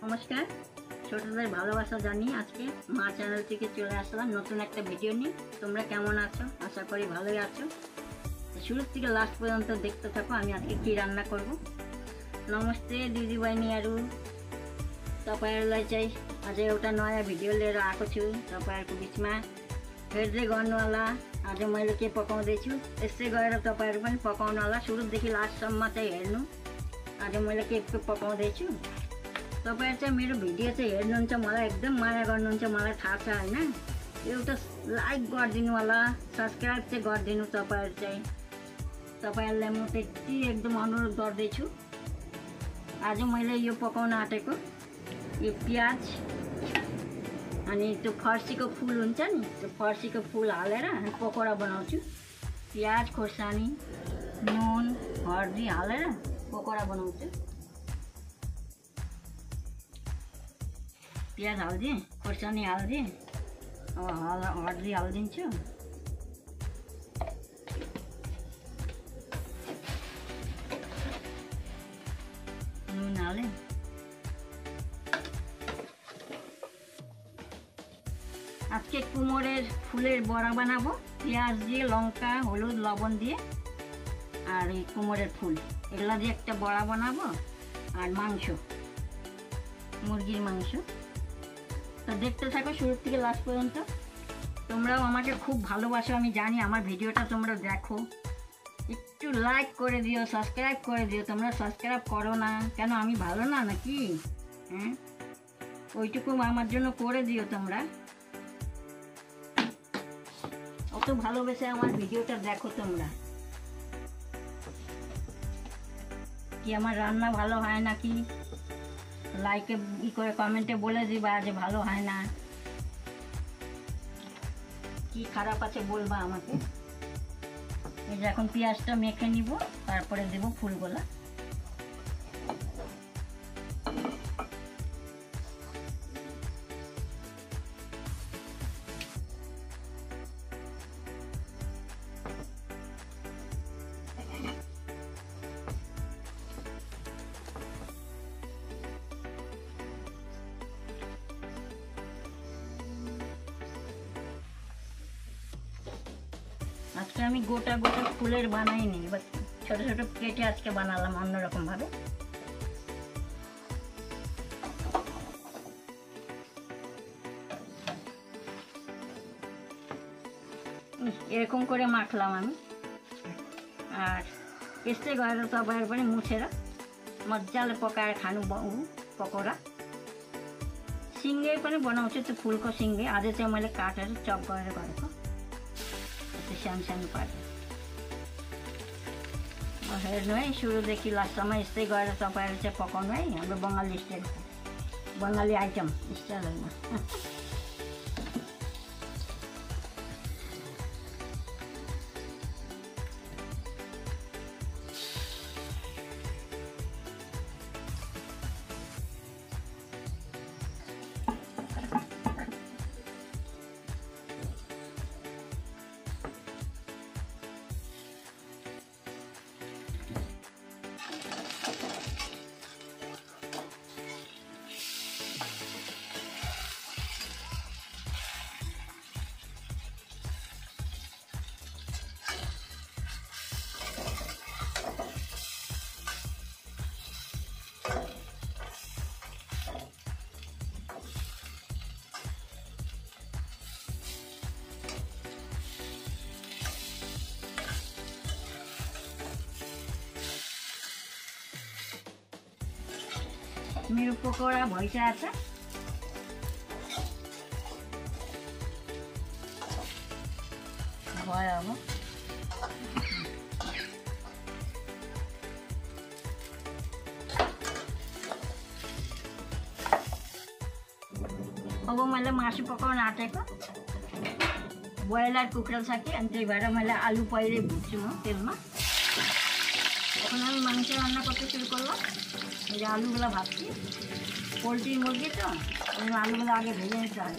নমস্কার, ছোটদের ভালোবাসা জানিয়ে আজকে মা চ্যানেল থেকে চলে আসলাম নতুন একটা ভিডিও নিয়ে। তোমরা কেমন আছো? আশা করি ভালোই আছো। শুরু থেকে লাস্ট পর্যন্ত দেখতে থাকো আমি আজকে কি रान्ना करब। नमस्ते दीदी बहनी तपाईँहरूलाई चाहिँ आज एउटा नयाँ भिडियो लिएर आएको छु तपाईँहरूको बिचमा हेर्दै गर्नुहोला। आज मैले के पकाउँदैछु यसै गरेर तपाईँहरू पनि पकाउनु होला। सुरुदेखि लास्टसम्म चाहिँ हेर्नु आज मैले के पकाउँदैछु। तपाईहरु चाहिँ मेरो भिडियो चाहिँ हेर्नुहुन्छ, मलाई एकदम माया गर्नुहुन्छ, मलाई थाहा छ हैन। एउटा लाइक गरिदिनु होला, सब्स्क्राइब चाहिँ गरिदिनु। तपाईहरु चाहिँ तपाईहरुलाई म त्यति एकदम अनुरोध गर्दैछु। आज मैले यो पकाउन आँटेको यो प्याज अनि त्यो फर्सीको फूल हुन्छ नि, त्यो फर्सीको फूल हालेर पकौडा बनाउँछु। प्याज खोर्सानी नुन हर्दी हालेर पकौडा बनाउँछु। प्याज हाल्दिएँ, खोर्सानी हाल्दिएँ, अब हर्दी हालिदिन्छु। নুন हालेँ। আজকে কুমড়ের ফুলের বড়া বানাবো পেঁয়াজ দিয়ে, লঙ্কা, হলুদ, লবণ দিয়ে আর এই কুমড়ের ফুল এগুলা দিয়ে একটা বড়া বানাবো। আর মাংস, মুরগির মাংস। তো দেখতে থাকো শুরু থেকে লাস্ট পর্যন্ত। তোমরাও আমাকে খুব ভালোবাসো আমি জানি। আমার ভিডিওটা তোমরা দেখো, একটু লাইক করে দিও, সাবস্ক্রাইব করে দিও। তোমরা সাবস্ক্রাইব করো না কেন? আমি ভালো না নাকি? হ্যাঁ, ওইটুকু আমার জন্য করে দিও তোমরা। অত ভালোবেসে আমার ভিডিওটা দেখো তোমরা। কি আমার রান্না ভালো হয় নাকি লাইকে ই করে কমেন্টে বলে দিবা যে ভালো হয় না, কি খারাপ আছে বলবা আমাকে। এই যে এখন পেঁয়াজটা মেখে নিব, তারপরে দেব ফুলগুলা। আজকে আমি গোটা গোটা ফুলের বানাইনি, বাট ছোট ছোট কেটে আজকে বানালাম অন্যরকম ভাবে। এরকম করে মাখলাম আমি। আর यस्तै गरेर तपाईँहरू पनि मुछेर मजाले पकाएर खानु पकौडा। सिङ्गै पनि बनाउँछु, त्यो फुलको सिङ्गै। आज चाहिँ मैले काटेर चप गरेर गरेको सानो सानो पारेर। हेर्नु है, सुरुदेखि लास्टसम्म यस्तै गरेर तपाईँहरू चाहिँ पकाउनु है। हाम्रो बङ्गाली स्टाइल, बङ्गाली आइटम स्टाइलहरूमा। मेरो पकौडा भइसकेको छ। भयो अब। अब मैले मासु पकाउन आँटेको ब्रोइलर कुखुरा छ कि, अनि त्यही भएर मैले आलु पहिले भुट्छु म तेलमा। এখন আমি মাংস রান্না করতে শুরু করলাম। এই যে আলুগুলো ভাজছি, পোলট্রি মুরগি তো আলুগুলো আগে ভেজে নিতে হয়।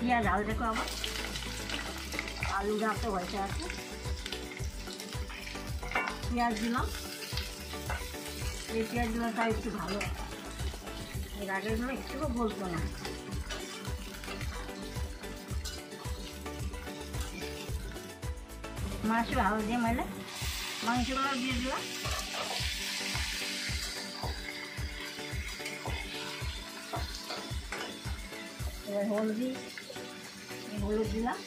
পেঁয়াজ ঝাল দেখো আবার আলুটা তো হয়েছে আছে পেঁয়াজ দিলাম এই পেঁয়াজগুলো তাই একটু ভালো এর আগেরগুলো একটুও বলতো না মাছও ভালো দিয়ে মেলে মাংসগুলো দিয়ে দিলাম এবার হলুদ দিলাম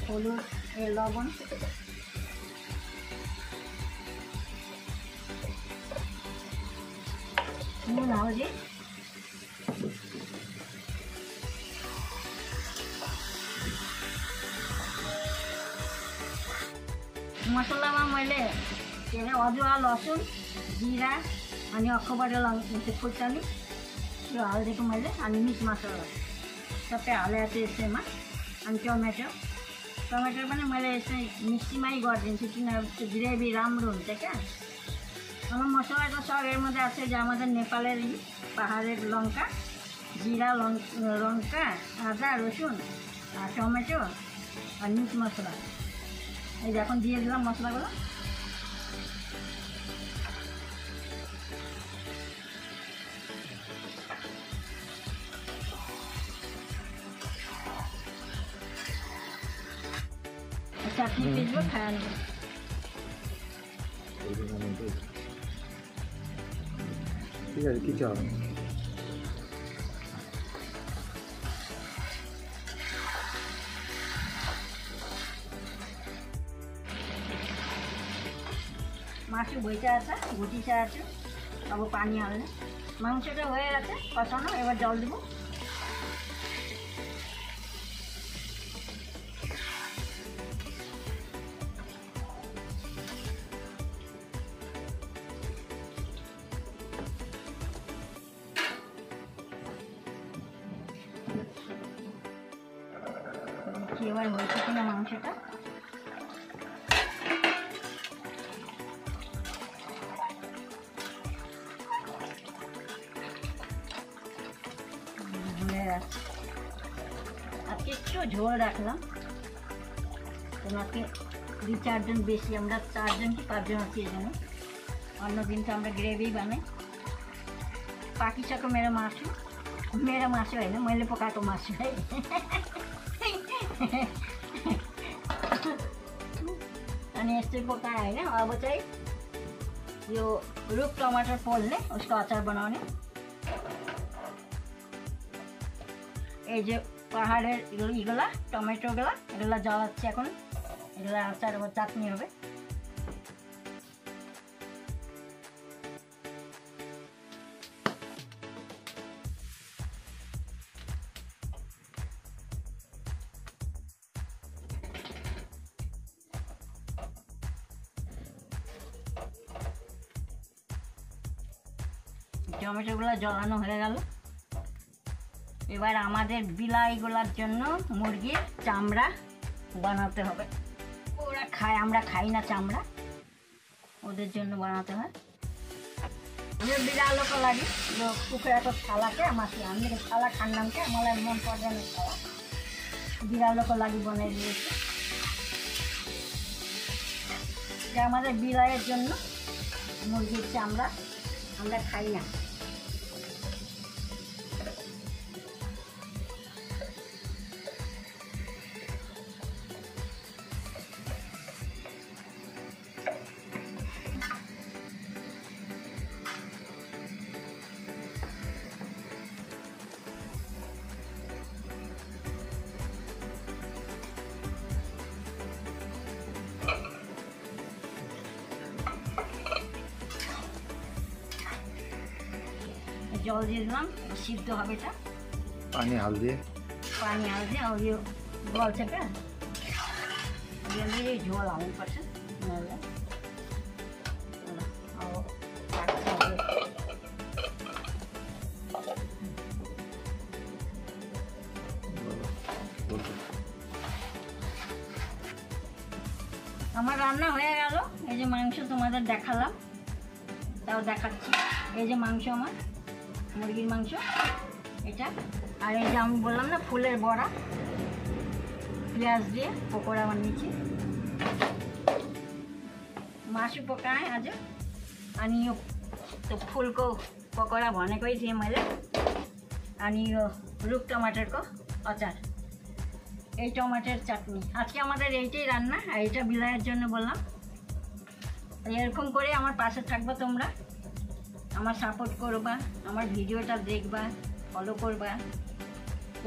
হলুদ লবণ নুন হলদি मसलामा मैले के अरे अदुवा लसुन जिरा अनि अक्खोबाट खुर्सानी यो हालिदिएको मैले अनि मिट मसला सबै हालेको छु यसैमा अनि टमेटर पनि मैले यसै मिक्सीमै गरिदिन्छु किनभने त्यो ग्रेभी राम्रो हुन्छ क्या আমার মশলা তো সব এর মধ্যে আছে যে আমাদের নেপালের পাহাড়ের লঙ্কা জিরা লঙ্কা আদা রসুন আর টমেটো আর মিট মশলা এই যে এখন দিয়ে দিলাম মশলাগুলো চাটনি পিসবো খাওয়া নেব ঠিক আছে কিছু হবে মাছটা বইতে আছে গুটিতে আছে তব পানি আনলে মাংসটা হয়ে গেছে কষানো এবার জল দেবো এবার হয়েছে কিনা মাংসটা আজকে একটু ঝোল রাখলাম তোমাকে 2-4 জন বেশি আমরা 4 জন কি 5 জন আছি এজন্য অন্য দিন তো আমরা গ্রেভি বানাই पाकिसक्यो मेरो मासु होइन मैले पकाएको मासु है अनि यस्तै पकाएँ होइन अब चाहिँ यो रुख टमाटर पोल्ने उसको अचार बनाउने এই যে পাহাড়ের এগুলা টমেটোগুলা এগুলা জ্বালাচ্ছি এখন এগুলা আচার বা চাটনি হবে টমেটোগুলো জ্বালানো হয়ে গেল এবার আমাদের বিলাইগুলোর জন্য মুরগির চামড়া বানাতে হবে ওরা খায় আমরা খাই না চামড়া ওদের জন্য বানাতে হয় আমি बिरालोको लागि यो कुखुराको छाला चाहिँ माथि हामीले छाला खान्नाम क्या मलाई मन पर्दैन छाला बिरालोको लागि बनाइदिएछु এটা আমাদের বিলাইয়ের জন্য মুরগির চামড়া আমরা খাই না জল দিয়ে দিলাম সিদ্ধ হবে এটা পানি হাল দিয়ে और यो बल्छ क्या यसले झोल हाल्नुपर्छ अब আমার রান্না হয়ে গেল। এই যে মাংস তোমাদের দেখালাম, তাও দেখাচ্ছি। এই যে মাংস, আমার মুরগির মাংস এটা। আর এই যে আমি বললাম না ফুলের বড়া, পেঁয়াজ দিয়ে পকোড়া বানিয়েছি। मासु पकाएँ आज, अनि यो त्यो फुलको पकौडा भनेकै थिएँ मैले। अनि यो रुख टमाटरको अचार, এই টমাটোর চাটনি। আজকে আমাদের এইটাই রান্না, আর এটা বিলাইয়ের জন্য বললাম। এরকম করে আমার পাশে থাকবা তোমরা, আমার সাপোর্ট করবা, আমার ভিডিওটা দেখবা, ফলো করবা,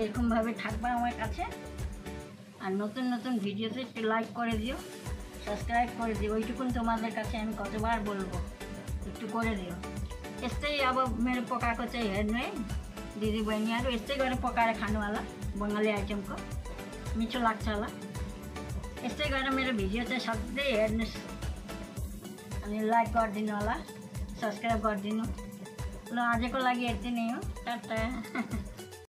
এরকমভাবে থাকবা আমার কাছে। আর নতুন নতুন ভিডিওতে একটু লাইক করে দিও, सब्सक्राइब कर दियो। ओइटुकुन तुम्हारे काছে আমি কতবার বলবো, একটু করে দিও। यस्तै अब मेरो पकाएको चाहिँ हेर्नु है दिदी बहिनीहरू, यस्तै गरेर पकाएर खानुवाला बङ्गाली आइटमको मिठो लाग्छ होला। यस्तै गरेर मेरो भिडियो चाहिँ सधैँ हेर्नुहोस्, अनि लाइक गरिदिनु होला, सब्सक्राइब गरिदिनु। ल आजको लागि यति नै हो, टाटा।